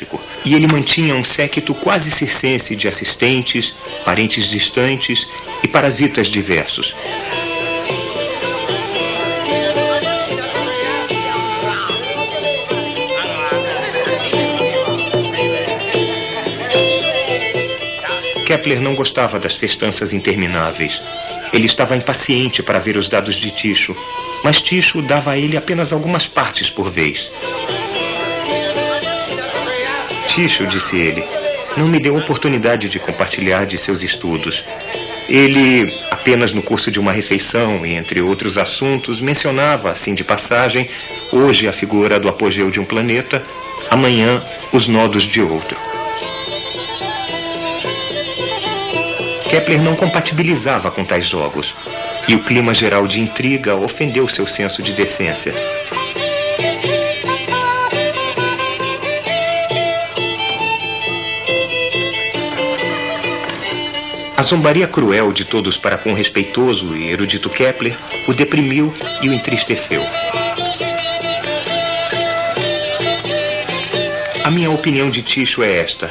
doméstico, e ele mantinha um séquito quase circense de assistentes, parentes distantes e parasitas diversos. Kepler não gostava das festanças intermináveis. Ele estava impaciente para ver os dados de Tycho, mas Tycho dava a ele apenas algumas partes por vez. Tycho, disse ele, não me deu oportunidade de compartilhar de seus estudos. Ele, apenas no curso de uma refeição e entre outros assuntos, mencionava, assim de passagem, hoje a figura do apogeu de um planeta, amanhã os nodos de outro. Kepler não compatibilizava com tais jogos, e o clima geral de intriga ofendeu seu senso de decência. A zombaria cruel de todos para com o respeitoso e erudito Kepler o deprimiu e o entristeceu. A minha opinião de Tycho é esta.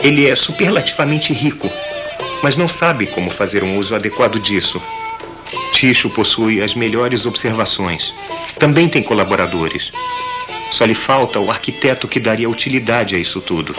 Ele é superlativamente rico, mas não sabe como fazer um uso adequado disso. Tycho possui as melhores observações. Também tem colaboradores. Só lhe falta o arquiteto que daria utilidade a isso tudo.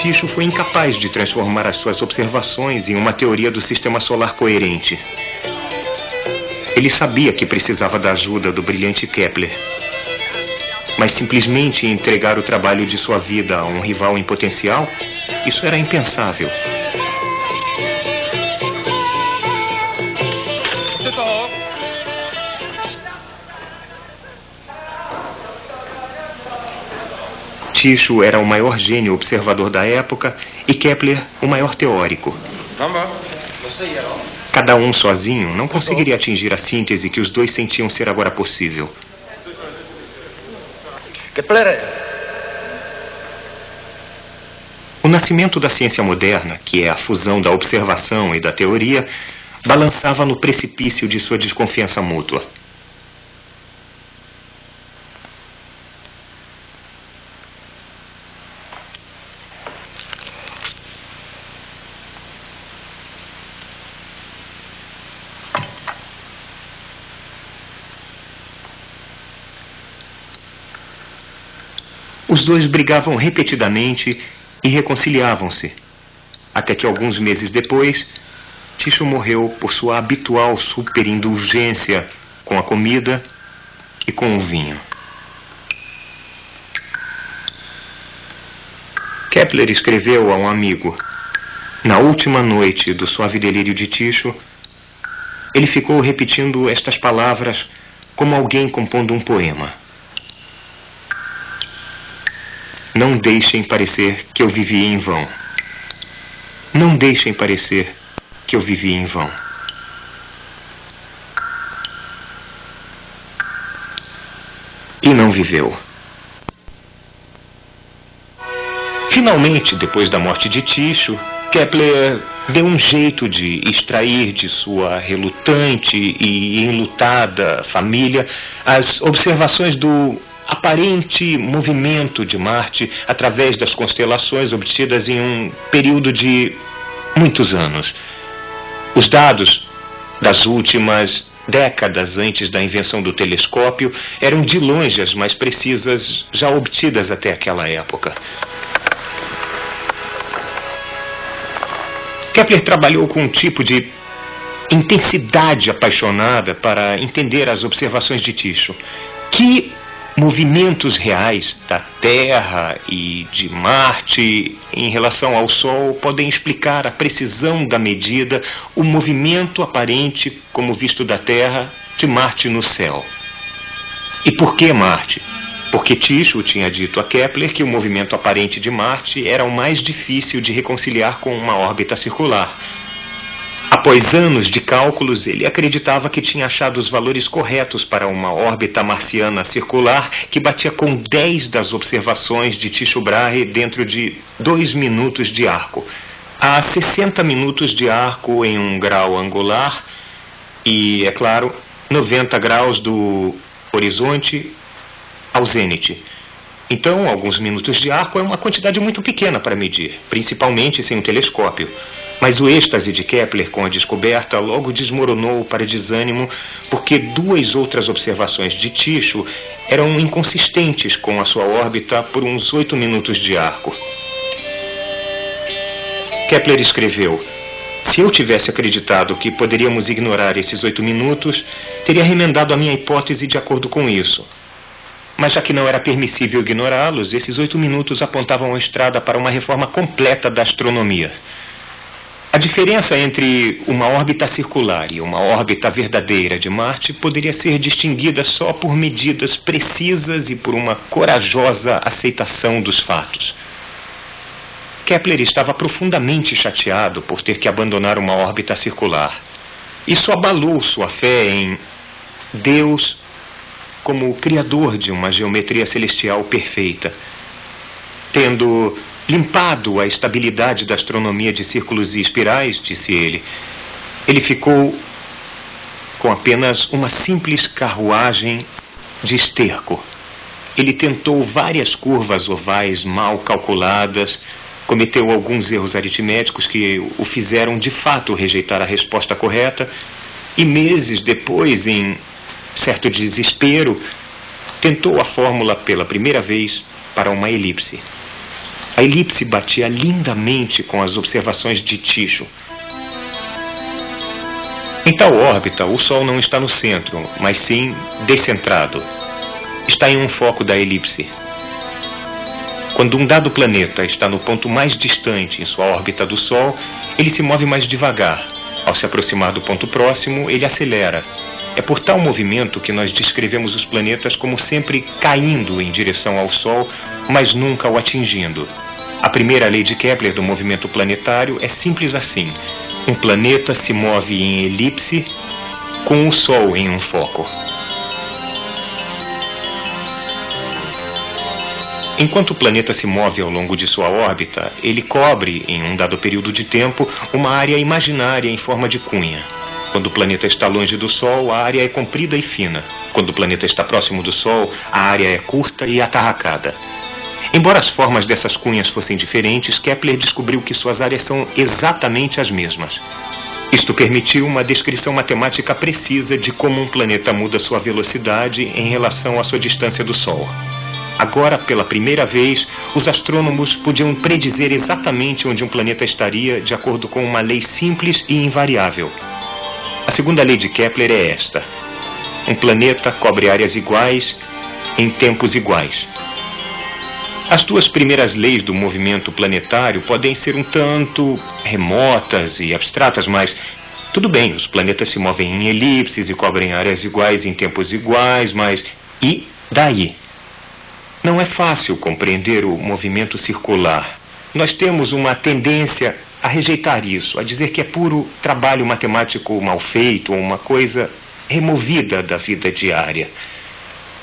Tycho foi incapaz de transformar as suas observações em uma teoria do sistema solar coerente. Ele sabia que precisava da ajuda do brilhante Kepler, mas simplesmente entregar o trabalho de sua vida a um rival em potencial, isso era impensável. Tycho era o maior gênio observador da época e Kepler o maior teórico. Cada um sozinho não conseguiria atingir a síntese que os dois sentiam ser agora possível. O nascimento da ciência moderna, que é a fusão da observação e da teoria, balançava no precipício de sua desconfiança mútua. Os dois brigavam repetidamente e reconciliavam-se, até que alguns meses depois, Tycho morreu por sua habitual superindulgência com a comida e com o vinho. Kepler escreveu a um amigo: na última noite do suave delírio de Tycho, ele ficou repetindo estas palavras como alguém compondo um poema. Não deixem parecer que eu vivi em vão. Não deixem parecer que eu vivi em vão. E não viveu. Finalmente, depois da morte de Tycho, Kepler deu um jeito de extrair de sua relutante e enlutada família as observações do aparente movimento de Marte através das constelações obtidas em um período de muitos anos. Os dados das últimas décadas antes da invenção do telescópio eram de longe as mais precisas já obtidas até aquela época. Kepler trabalhou com um tipo de intensidade apaixonada para entender as observações de Tycho. Que movimentos reais da Terra e de Marte em relação ao Sol podem explicar a precisão da medida, o movimento aparente, como visto da Terra, de Marte no céu. E por que Marte? Porque Tycho tinha dito a Kepler que o movimento aparente de Marte era o mais difícil de reconciliar com uma órbita circular. A Após anos de cálculos, ele acreditava que tinha achado os valores corretos para uma órbita marciana circular que batia com 10 das observações de Tycho Brahe dentro de 2 minutos de arco. Há 60 minutos de arco em um grau angular e, é claro, 90 graus do horizonte ao zênite. Então, alguns minutos de arco é uma quantidade muito pequena para medir, principalmente sem um telescópio. Mas o êxtase de Kepler com a descoberta logo desmoronou para desânimo, porque 2 outras observações de Tycho eram inconsistentes com a sua órbita por uns 8 minutos de arco. Kepler escreveu: se eu tivesse acreditado que poderíamos ignorar esses 8 minutos, teria remendado a minha hipótese de acordo com isso. Mas já que não era permissível ignorá-los, esses 8 minutos apontavam a estrada para uma reforma completa da astronomia. A diferença entre uma órbita circular e uma órbita verdadeira de Marte poderia ser distinguida só por medidas precisas e por uma corajosa aceitação dos fatos. Kepler estava profundamente chateado por ter que abandonar uma órbita circular. Isso abalou sua fé em Deus como o criador de uma geometria celestial perfeita. Tendo limpado a estabilidade da astronomia de círculos e espirais, disse ele ficou com apenas uma simples carruagem de esterco. Ele tentou várias curvas ovais mal calculadas, cometeu alguns erros aritméticos que o fizeram de fato rejeitar a resposta correta, e meses depois, em certo desespero, tentou a fórmula pela primeira vez para uma elipse. A elipse batia lindamente com as observações de Tycho. Em tal órbita, o Sol não está no centro, mas sim descentrado. Está em um foco da elipse. Quando um dado planeta está no ponto mais distante em sua órbita do Sol, ele se move mais devagar. Ao se aproximar do ponto próximo, ele acelera. É por tal movimento que nós descrevemos os planetas como sempre caindo em direção ao Sol, mas nunca o atingindo. A primeira lei de Kepler do movimento planetário é simples assim. Um planeta se move em elipse com o Sol em um foco. Enquanto o planeta se move ao longo de sua órbita, ele cobre, em um dado período de tempo, uma área imaginária em forma de cunha. Quando o planeta está longe do Sol, a área é comprida e fina. Quando o planeta está próximo do Sol, a área é curta e atarracada. Embora as formas dessas cunhas fossem diferentes, Kepler descobriu que suas áreas são exatamente as mesmas. Isto permitiu uma descrição matemática precisa de como um planeta muda sua velocidade em relação à sua distância do Sol. Agora, pela primeira vez, os astrônomos podiam predizer exatamente onde um planeta estaria de acordo com uma lei simples e invariável. A segunda lei de Kepler é esta: um planeta cobre áreas iguais em tempos iguais. As 2 primeiras leis do movimento planetário podem ser um tanto remotas e abstratas, mas tudo bem, os planetas se movem em elipses e cobrem áreas iguais em tempos iguais, mas e daí? Não é fácil compreender o movimento circular. Nós temos uma tendência a rejeitar isso, a dizer que é puro trabalho matemático mal feito, ou uma coisa removida da vida diária.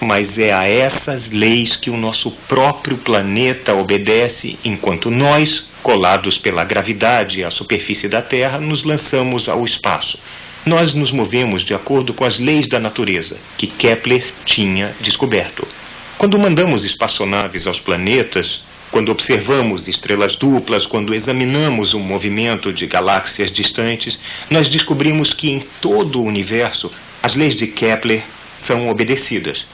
Mas é a essas leis que o nosso próprio planeta obedece, enquanto nós, colados pela gravidade à superfície da Terra, nos lançamos ao espaço. Nós nos movemos de acordo com as leis da natureza, que Kepler tinha descoberto. Quando mandamos espaçonaves aos planetas, quando observamos estrelas duplas, quando examinamos o movimento de galáxias distantes, nós descobrimos que em todo o universo as leis de Kepler são obedecidas.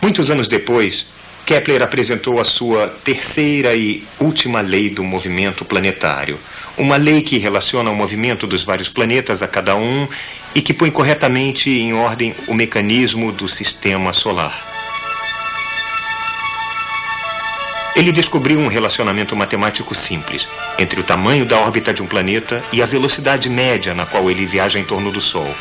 Muitos anos depois, Kepler apresentou a sua terceira e última lei do movimento planetário. Uma lei que relaciona o movimento dos vários planetas a cada um e que põe corretamente em ordem o mecanismo do sistema solar. Ele descobriu um relacionamento matemático simples entre o tamanho da órbita de um planeta e a velocidade média na qual ele viaja em torno do Sol.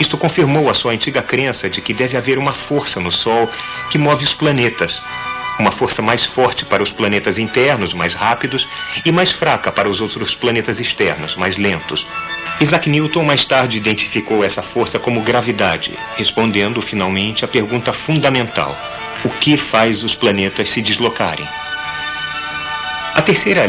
Isto confirmou a sua antiga crença de que deve haver uma força no Sol que move os planetas. Uma força mais forte para os planetas internos, mais rápidos, e mais fraca para os outros planetas externos, mais lentos. Isaac Newton mais tarde identificou essa força como gravidade, respondendo finalmente à pergunta fundamental: o que faz os planetas se deslocarem? A terceira